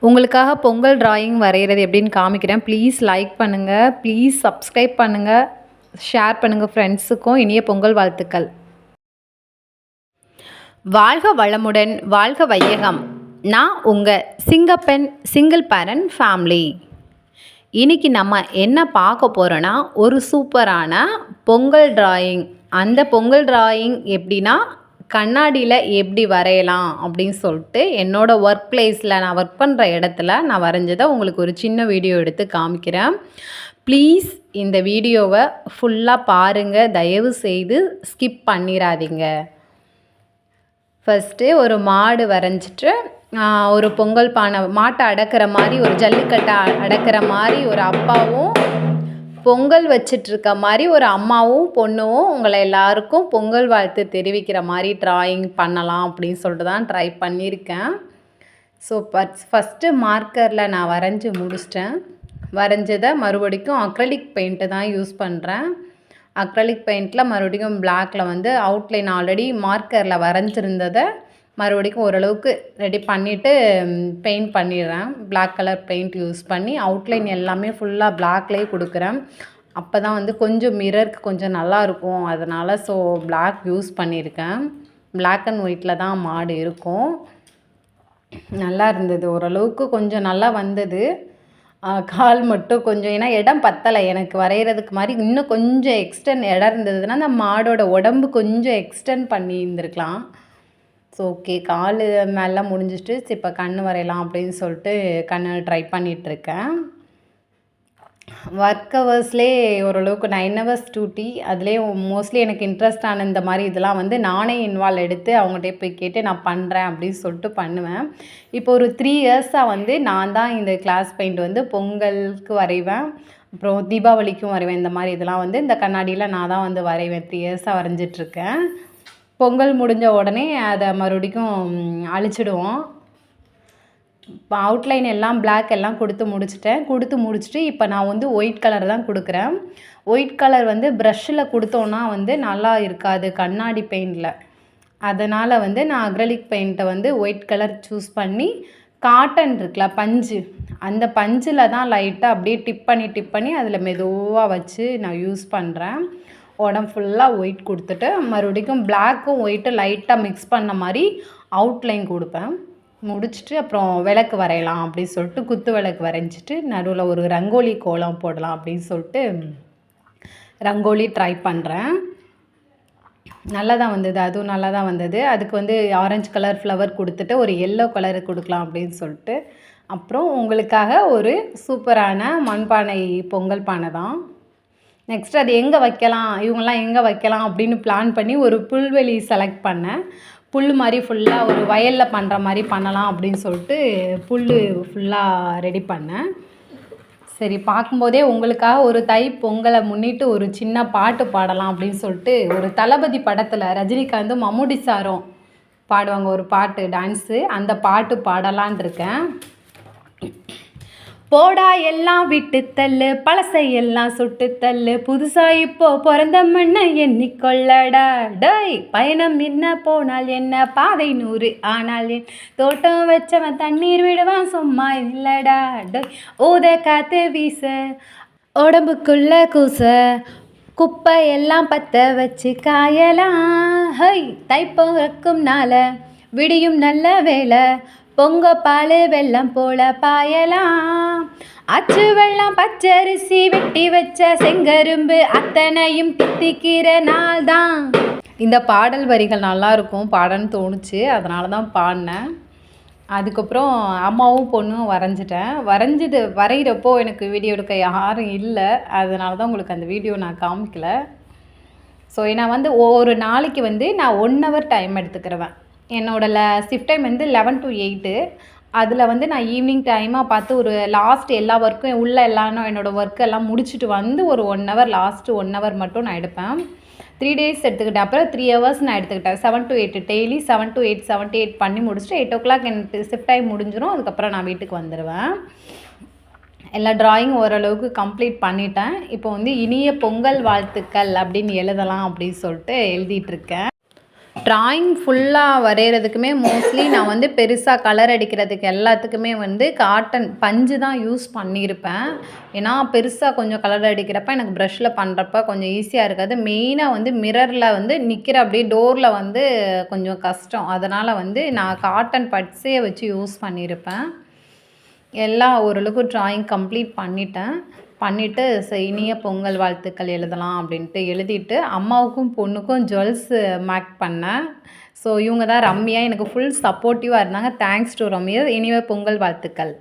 உங்களுக்காக பொங்கல் டிராயிங் வரைகிறது எப்படின்னு காமிக்கிறேன். ப்ளீஸ் லைக் பண்ணுங்கள், ப்ளீஸ் சப்ஸ்கிரைப் பண்ணுங்கள், ஷேர் பண்ணுங்கள் ஃப்ரெண்ட்ஸுக்கும். இனிய பொங்கல் வாழ்த்துக்கள். வாழ்க வளமுடன், வாழ்க வையகம். நான் உங்கள் சிங்கப்பெண் சிங்கிள் பேரண்ட் ஃபேமிலி. இன்றைக்கி நம்ம என்ன பார்க்க போகிறோன்னா, ஒரு சூப்பரான பொங்கல் டிராயிங். அந்த பொங்கல் டிராயிங் எப்படின்னா, கண்ணாடியில் எப்படி வரையலாம் அப்படின்னு சொல்லிட்டு என்னோடய ஒர்க் பிளேஸில் நான் ஒர்க் பண்ணுற இடத்துல நான் வரைஞ்சதை உங்களுக்கு ஒரு சின்ன வீடியோ எடுத்து காமிக்கிறேன். ப்ளீஸ் இந்த வீடியோவை ஃபுல்லாக பாருங்கள், தயவு செய்து ஸ்கிப் பண்ணிடாதீங்க. ஃபஸ்ட்டு ஒரு மாடு வரைஞ்சிட்டு ஒரு பொங்கல் பானை மாட்டை அடக்கிற மாதிரி, ஒரு ஜல்லிக்கட்டை அடக்கிற மாதிரி ஒரு அப்பாவும் பொங்கல் வச்சிட்ருக்க மாதிரி ஒரு அம்மாவும் பொண்ணும் உங்களை எல்லாருக்கும் பொங்கல் வாழ்த்து தெரிவிக்கிற மாதிரி ட்ராயிங் பண்ணலாம் அப்படின்னு சொல்லிட்டு தான் ட்ரை பண்ணியிருக்கேன். ஸோ ஃபஸ்ட்டு மார்க்கரில் நான் வரைஞ்சி முடிச்சிட்டேன். வரைஞ்சதை மறுபடிக்கும் அக்ரலிக் பெயிண்ட்டு தான் யூஸ் பண்ணுறேன். அக்ரலிக் பெயிண்டில் மறுபடியும் பிளாக்கில் வந்து அவுட்லைன் ஆல்ரெடி மார்க்கரில் வரைஞ்சிருந்ததை மறுபடிக்கும் ஓரளவுக்கு ரெடி பண்ணிவிட்டு பெயிண்ட் பண்ணிடுறேன். பிளாக் கலர் பெயிண்ட் யூஸ் பண்ணி அவுட்லைன் எல்லாமே ஃபுல்லாக பிளாக்லேயே கொடுக்குறேன். அப்போ தான் வந்து கொஞ்சம் மிரருக்கு கொஞ்சம் நல்லாயிருக்கும். அதனால் ஸோ பிளாக் யூஸ் பண்ணியிருக்கேன். பிளாக் அண்ட் ஒயிட்டில் தான் மாடு இருக்கும். நல்லா இருந்தது, ஓரளவுக்கு கொஞ்சம் நல்லா வந்தது. கால் மட்டும் கொஞ்சம், ஏன்னா இடம் பத்தலை எனக்கு வரைகிறதுக்கு மாதிரி. இன்னும் கொஞ்சம் எக்ஸ்டெண்ட் இடம் இருந்ததுன்னா அந்த மாடோட உடம்பு கொஞ்சம் எக்ஸ்டெண்ட் பண்ணி இருந்திருக்கலாம். ஸோ ஓகே, கால் மேலே முடிஞ்சிட்டு இப்போ கண் வரையலாம் அப்படின்னு சொல்லிட்டு கண்ணு ட்ரை பண்ணிகிட்ருக்கேன். ஒர்க் ஹவர்ஸ்லேயே ஓரளவுக்கு 9 hours டியூட்டி. அதுலேயே மோஸ்ட்லி எனக்கு இன்ட்ரெஸ்டான இந்த மாதிரி இதெல்லாம் வந்து நானே இன்வால்வ் எடுத்து அவங்ககிட்ட போய் கேட்டு நான் பண்ணுறேன் அப்படின்னு சொல்லிட்டு பண்ணுவேன். இப்போ ஒரு 3 yearsஸாக வந்து நான் தான் இந்த கிளாஸ் பெயிண்ட் வந்து பொங்கலுக்கு வரைவேன், அப்புறம் தீபாவளிக்கும் வரைவேன். இந்த மாதிரி இதெல்லாம் வந்து இந்த கண்ணாடியில் நான் தான் வந்து வரைவேன். 3 yearsஸாக வரைஞ்சிட்ருக்கேன். பொங்கல் முடிஞ்ச உடனே அதை மறுபடிக்கும் அழிச்சிடுவோம். இப்போ அவுட்லைன் எல்லாம் பிளாக் எல்லாம் கொடுத்து முடிச்சுட்டு இப்போ நான் வந்து ஒயிட் கலர் தான் கொடுக்குறேன். ஒயிட் கலர் வந்து ப்ரஷ்ஷில் கொடுத்தோன்னா வந்து நல்லா இருக்காது கண்ணாடி பெயிண்டில். அதனால் வந்து நான் அக்ரலிக் பெயிண்ட்டை வந்து ஒயிட் கலர் சூஸ் பண்ணி காட்டன் இருக்குல்ல பஞ்சு, அந்த பஞ்சில் தான் லைட்டாக அப்படியே டிப் பண்ணி அதில் மெதுவாக வச்சு நான் யூஸ் பண்ணுறேன். உடம்பு ஃபுல்லாக ஒயிட் கொடுத்துட்டு மறுபடிக்கும் பிளாக்கும் ஒயிட்டும் லைட்டாக மிக்ஸ் பண்ண மாதிரி அவுட்லைன் கொடுப்பேன். முடிச்சுட்டு அப்புறம் விளக்கு வரையலாம் அப்படின்னு சொல்லிட்டு குத்து விளக்கு வரைஞ்சிட்டு நடுவில் ஒரு ரங்கோலி கோலம் போடலாம் அப்படின்னு சொல்லிட்டு ரங்கோலி ட்ரை பண்ணுறேன். நல்லா தான் வந்தது, அதுவும் நல்லா தான் வந்தது. அதுக்கு வந்து ஆரஞ்சு கலர் ஃப்ளவர் கொடுத்துட்டு ஒரு எல்லோ கலர் கொடுக்கலாம் அப்படின்னு சொல்லிட்டு அப்புறம் உங்களுக்காக ஒரு சூப்பரான மண்பானை பொங்கல் பானை தான். நெக்ஸ்ட் அது எங்கே வைக்கலாம், இவங்கெல்லாம் எங்கே வைக்கலாம் அப்படின்னு பிளான் பண்ணி ஒரு புல்வெளி செலக்ட் பண்ணேன். புல் மாதிரி ஃபுல்லாக ஒரு வயலில் பண்ணுற மாதிரி பண்ணலாம் அப்படின்னு சொல்லிட்டு புல் ஃபுல்லாக ரெடி பண்ணேன். சரி, பார்க்கும்போதே உங்களுக்காக ஒரு தை பொங்கலை முன்னிட்டு ஒரு சின்ன பாட்டு பாடலாம் அப்படின்னு சொல்லிட்டு ஒரு தளபதி படத்தில் ரஜினிகாந்தும் மம்முட்டி சாரும் பாடுவாங்க ஒரு பாட்டு டான்ஸு, அந்த பாட்டு பாடலான் இருக்கேன். போடா எல்லாம் விட்டு தள்ளு, பழசை எல்லாம் சுட்டு தள்ளு, புதுசா இப்போ பிறந்த மண்ணை எண்ணிக்கொள்ளடா. டோய் பயணம் என்ன போனால் என்ன, பாதை 100 ஆனால் என் தோட்டம் வச்சவன் தண்ணீர் விடுவான் சும்மா இல்லடா. டோய் ஊத காத்து வீச உடம்புக்குள்ள கூச, குப்பை எல்லாம் பற்ற வச்சு காயலாம். ஹை தைப்பொங்கக்கும் நாள விடியும் நல்ல வேலை, பொங்க பால் வெள்ளம் போல பாயலாம். அச்சு வெள்ளம் பச்சரிசி வெட்டி வச்ச செங்கரும்பு அத்தனையும் தித்திக்கிற நாள் தான். இந்த பாடல் வரிகள் நல்லாயிருக்கும் பாடன்னு தோணுச்சு, அதனால தான் பாடினேன். அதுக்கப்புறம் அம்மாவும் பொண்ணும் வரைகிறப்போ எனக்கு வீடியோ எடுக்க யாரும் இல்லை, அதனால தான் உங்களுக்கு அந்த வீடியோ நான் காமிக்கல. ஸோ நான் வந்து ஒரு நாளைக்கு வந்து நான் 1 hour டைம் எடுத்துக்கிறேன். என்னோடய ஷிஃப்ட் டைம் வந்து 11 to 8. அதில் வந்து நான் ஈவினிங் டைமாக பார்த்து ஒரு லாஸ்ட் எல்லா ஒர்க்கும் உள்ளே எல்லாம் என்னோடய ஒர்க் எல்லாம் முடிச்சுட்டு வந்து ஒரு 1 hour லாஸ்ட்டு 1 hour மட்டும் நான் எடுப்பேன். 3 days எடுத்துக்கிட்டேன். அப்புறம் 3 hours நான் எடுத்துக்கிட்டேன். 7 to 8 டெய்லி 7 to 8 7 to 8 பண்ணி முடிச்சுட்டு 8 o'clock எனக்கு ஷிஃப்ட் டைம் முடிஞ்சிடும். அதுக்கப்புறம் நான் வீட்டுக்கு வந்துடுவேன். எல்லா ட்ராயிங் ஓரளவுக்கு கம்ப்ளீட் பண்ணிட்டேன். இப்போ வந்து இனிய பொங்கல் வாழ்த்துக்கள் அப்படின்னு எழுதலாம் அப்படின்னு சொல்லிட்டு எழுதிட்டுருக்கேன். ட்ராயிங் ஃபுல்லாக வரைகிறதுக்குமே மோஸ்ட்லி நான் வந்து பெருசா கலர் அடிக்கிறதுக்கு எல்லாத்துக்குமே வந்து காட்டன் பஞ்சு தான் யூஸ் பண்ணியிருப்பேன். ஏன்னா, பெருசா கொஞ்சம் கலர் அடிக்கிறப்ப எனக்கு ப்ரஷ்ல பண்ணுறப்ப கொஞ்சம் ஈஸியா இருக்காது. மெயினா வந்து மிரர்ல வந்து நிக்கிற அப்படியே டோர்ல வந்து கொஞ்சம் கஷ்டம். அதனால வந்து நான் காட்டன் பட்ஸே வச்சு யூஸ் பண்ணியிருப்பேன். எல்லாம் ஓரளவுக்கு ட்ராயிங் கம்ப்ளீட் பண்ணிட்டேன். பண்ணிட்டு இனிய பொங்கல் வாழ்த்துக்கள் எழுதலாம் அப்படின்ட்டு எழுதிட்டு, அம்மாவுக்கும், பொண்ணுக்கும் ஜுவல்ஸ் மேக் பண்ணேன். ஸோ இவங்க தான் ரம்யா. எனக்கு ஃபுல் சப்போர்ட்டிவா இருந்தாங்க. Thanks to Ramya. இனிய பொங்கல் வாழ்த்துக்கள்.